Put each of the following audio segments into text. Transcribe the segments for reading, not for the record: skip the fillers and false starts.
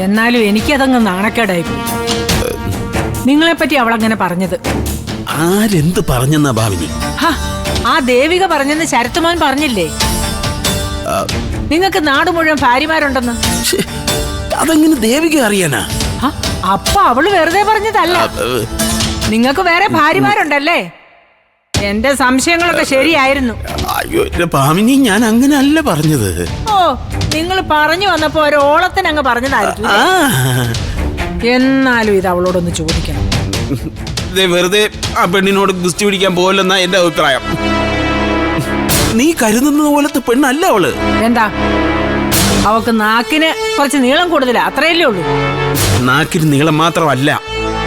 എന്നാലും എനിക്കതങ്ങ് നാണക്കേടായിപ്പോയി. നിങ്ങളെപ്പറ്റി അവളങ്ങനെ പറഞ്ഞത്. ആരെന്ത് പറഞ്ഞെന്നാ ഭാവിനി? ആ ദേവിക പറഞ്ഞെന്ന് ശരത്തുമോൻ പറഞ്ഞില്ലേ? നിങ്ങൾക്ക് നാട് മുഴുവൻ ഭാര്യമാരുണ്ടെന്ന്. അതെങ്ങനെ ദേവിക അറിയാനാ? അപ്പൊ അവള് വെറുതെ പറഞ്ഞതല്ല. നിങ്ങൾക്ക് വേറെ ഭാര്യമാരുണ്ടല്ലേ? എന്റെ സംശയങ്ങളൊക്കെ ശരിയായിരുന്നു. അയ്യോ ഭാമിനി, ഞാൻ അങ്ങനെ അല്ല പറഞ്ഞത്. ഓ, നിങ്ങൾ പറഞ്ഞു വന്നപ്പോ ഒരു ഓളത്തിനങ്ങ് പറഞ്ഞതായിരിക്കും. എന്നാലും ഇത് അവളോടൊന്ന് ചോദിക്കണം. വെറുതെ ആ പെണ്ണിനോട് ഗുസ്തി പിടിക്കാൻ പോലെന്നാ എന്റെ അഭിപ്രായം. നീ കരുതുന്നത് പോലത്തെ പെണ്ണല്ല അവള്. എന്താ, അവക്ക് നാക്കിന് കുറച്ച് നീളം കൂടുതലാ, അത്രയല്ലേ ഉള്ളൂ? നാക്കിന് നീളം മാത്രമല്ല,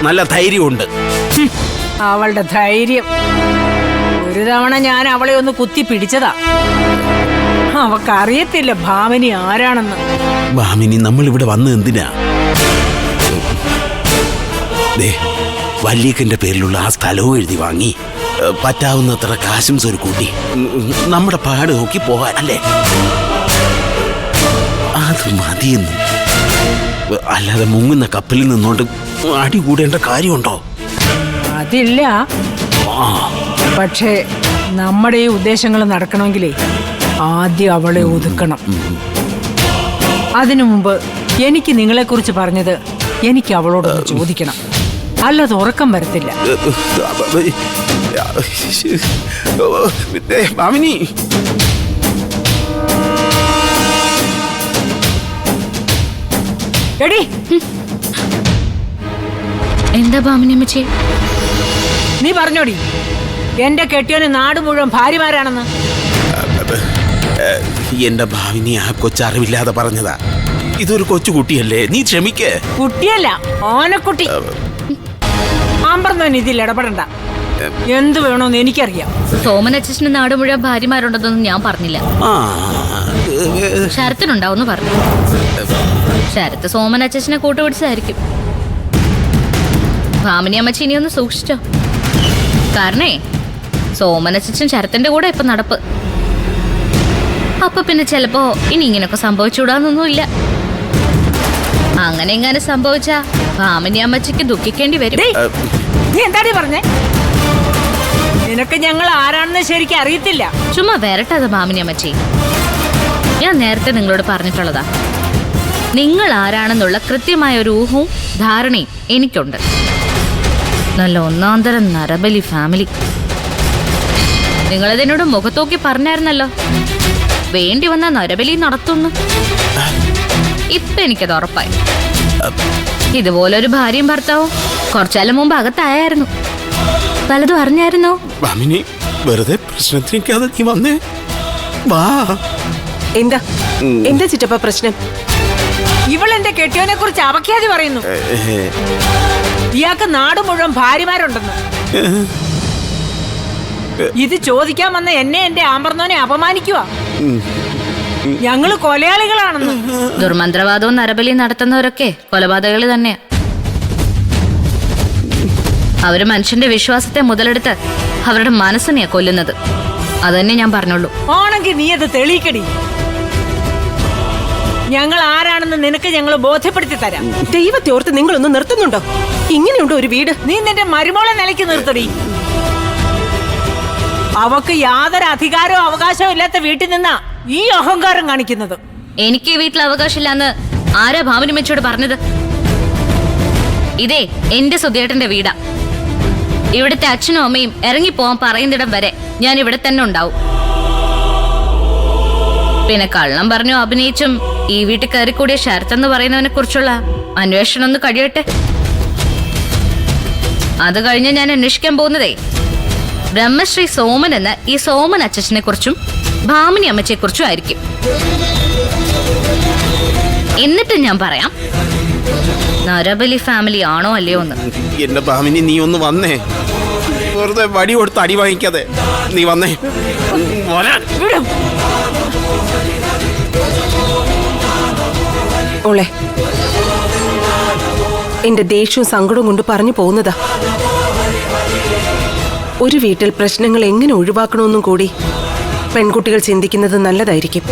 നല്ല ധൈര്യമുണ്ട്. അവളുടെ ധൈര്യം. ഒരു തവണ ഞാൻ അവളെ ഒന്ന് കുത്തി പിടിച്ചതാ. അവക്കറിയത്തില്ല ഭാമിനി ആരാണെന്ന്. ഭാമിനി, നമ്മൾ ഇവിടെ വന്ന് എന്തിനാ? വല്യക്കന്റെ പേരിലുള്ള ആ സ്ഥലവും എഴുതി വാങ്ങി പറ്റാവുന്നത്ര കാശും സ്വരുക്കൂട്ടി നമ്മുടെ പാട് നോക്കി പോകാൻ അല്ലേ? അത് മതിയെന്ന്. അല്ലാതെ മുങ്ങുന്ന കപ്പലിൽ നിന്നോണ്ട് അടി കൂടേണ്ട കാര്യമുണ്ടോ? അതില്ല. പക്ഷേ നമ്മുടെ ഈ ഉദ്ദേശങ്ങൾ നടക്കണമെങ്കിലേ ആദ്യം അവളെ ഒതുക്കണം. അതിനു മുമ്പ് എനിക്ക് നിങ്ങളെക്കുറിച്ച് പറഞ്ഞത് എനിക്ക് അവളോടൊന്ന് ചോദിക്കണം. അല്ലാതെ ഉറക്കം വരത്തില്ല. ഭാമിനി, എടി, എന്താ ഭാമിനി അമ്മച്ചി? നീ പറഞ്ഞോടി, എന്റെ കെട്ടിയോന് നാട് മുഴുവൻ ഭാര്യമാരാണെന്ന്. എന്റെ ഭാവിനി ആ കൊച്ചറിവില്ലാതെ പറഞ്ഞതാ. ഇതൊരു കൊച്ചു കുട്ടിയല്ലേ, നീ ക്ഷമിക്കേ. കുട്ടിയല്ല, ഓനക്കുട്ടി. ആമ്പർന്നവൻ ഇതിൽ ഇടപെടണ്ട. എന്ത് വേണോന്ന് എനിക്കറിയാം. സോമനച്ഛന് നാട് മുഴുവൻ ഭാര്യമാരുണ്ടെന്നൊന്നും ഞാൻ പറഞ്ഞില്ല. ശരത്തിനുണ്ടാവുന്നു പറഞ്ഞു. ശരത്ത് സോമനച്ഛനെ കൂട്ടുപിടിച്ചതായിരിക്കും. ഭാമിനി അമ്മച്ചി ഇനി ഒന്ന് സൂക്ഷിച്ചോ. കാരണേ സോമനച്ഛൻ ശരത്തിന്റെ കൂടെ ഇപ്പൊ നടപ്പ്. അപ്പൊ പിന്നെ ചിലപ്പോ ഇനി ഇങ്ങനൊക്കെ സംഭവിച്ചുകൂടാന്നൊന്നുമില്ല. അങ്ങനെ എങ്ങനെ സംഭവിച്ചാ ഭാമിനി അമ്മച്ചിക്ക് ദുഃഖിക്കേണ്ടി വരും. നീ എന്താടി പറഞ്ഞേ? നിനക്ക് ഞങ്ങൾ ആരാണെന്ന് ശരിക്കും അറിയത്തില്ല. ചുമ്മാ വരട്ടത് ഭാമിനി അമ്മച്ചി. ഞാൻ നേരത്തെ നിങ്ങളോട് പറഞ്ഞിട്ടുള്ളതാ, നിങ്ങൾ ആരാണെന്നുള്ള കൃത്യമായ ഒരു ഊഹവും ധാരണയും എനിക്കുണ്ട്. നല്ല ഒന്നാന്തരം നരബലി ഫാമിലി. നിങ്ങളതിനോട് മുഖത്തോക്കി പറഞ്ഞായിരുന്നല്ലോ വേണ്ടി വന്ന നരബലി നടത്തുന്നു. ഇപ്പൊ എനിക്കത് ഉറപ്പായി. ഇതുപോലൊരു ഭാര്യയും ഭർത്താവും കുറച്ചാലും മുമ്പ് അകത്തായിരുന്നു. പലതും അറിഞ്ഞായിരുന്നോ? വെറുതെ പ്രശ്നത്തിനേക്കാതെ നീ വന്നേ. വാ. എന്താ എന്താ ചിറ്റപ്പ പ്രശ്നം? ഇവളെന്റെ കെട്ടിയോനെ കുറിച്ച് അപഖ്യാതി പറയുന്നു. ഇയാൾക്ക് നാട് മുഴുവൻ ഭാര്യമാരുണ്ടെന്ന്. ഇത് ചോദിക്കാൻ വന്ന എന്നെ എന്റെ ആമ്പർന്നോനെ അപമാനിക്കുക. ഞങ്ങള് കൊലയാളികളാണെന്ന്. ദുർമന്ത്രവാദവും നരബലിയും നടത്തുന്നവരൊക്കെ കൊലപാതകളി തന്നെയാ. അവര് മനുഷ്യന്റെ വിശ്വാസത്തെ മുതലെടുത്ത് അവരുടെ മനസ്സിനെയാ കൊല്ലുന്നത്. അതന്നെ ഞാൻ പറഞ്ഞോളൂ. ആണെങ്കിൽ നീ അത് തെളിയിക്കടി. ഞങ്ങൾ ആരാണെന്ന് നിനക്ക് ഞങ്ങൾ ബോധ്യപ്പെടുത്തി തരാം. ദൈവത്തെ ഓർത്ത് നിങ്ങളൊന്ന് നിർത്തുന്നുണ്ടോ? ഇങ്ങനെയുണ്ടോ ഒരു വീട്? നീ നിന്റെ മരുമോളെ നിലയ്ക്ക് നിർത്തടി. അവക്ക് യാതൊരു അധികാരവും അവകാശവും ഇല്ലാത്ത വീട്ടിൽ നിന്നാ ഈ അഹങ്കാരം കാണിക്കുന്നത്. എനിക്ക് ഈ വീട്ടിൽ അവകാശമില്ലാന്ന് ആരാ ഭാമിനി അമ്മച്ചിയോട് പറഞ്ഞത്? ഇതേ എന്റെ സുധേട്ടന്റെ വീടാ. ഇവിടുത്തെ അച്ഛനും അമ്മയും ഇറങ്ങിപ്പോവാൻ പറയുന്നിടം വരെ ഞാൻ ഇവിടെ തന്നെ ഉണ്ടാവും. പിന്നെ കള്ളം പറഞ്ഞു അഭിനയിച്ചും ഈ വീട്ടിൽ കയറിക്കൂടിയ ശരത്തെന്ന് പറയുന്നവനെ കുറിച്ചുള്ള അന്വേഷണം ഒന്ന് കഴിയട്ടെ. അത് കഴിഞ്ഞ് ഞാൻ അന്വേഷിക്കാൻ പോകുന്നതേ ബ്രഹ്മശ്രീ സോമൻ എന്ന ഈ സോമൻ അച്ഛനെ കുറിച്ചും ഭാമിനി അമ്മച്ചയെ കുറിച്ചും ആയിരിക്കും. എന്നിട്ട് ഞാൻ പറയാം നരബലി ഫാമിലി ആണോ അല്ലയോ എന്ന്. എന്റെ ഭാമിനി, നീ ഒന്ന് വന്നേ. വെറുതെ വടി കൊടുത്ത് അടി വാങ്ങിക്കാതെ നീ വന്നേ. ഓളെ, എന്റെ ദേഷ്യവും സങ്കടവും കൊണ്ട് പറഞ്ഞു പോകുന്നതാ. ഒരു വീട്ടിൽ പ്രശ്നങ്ങൾ എങ്ങനെ ഒഴിവാക്കണമെന്നും കൂടി പെൺകുട്ടികൾ ചിന്തിക്കുന്നത് നല്ലതായിരിക്കും.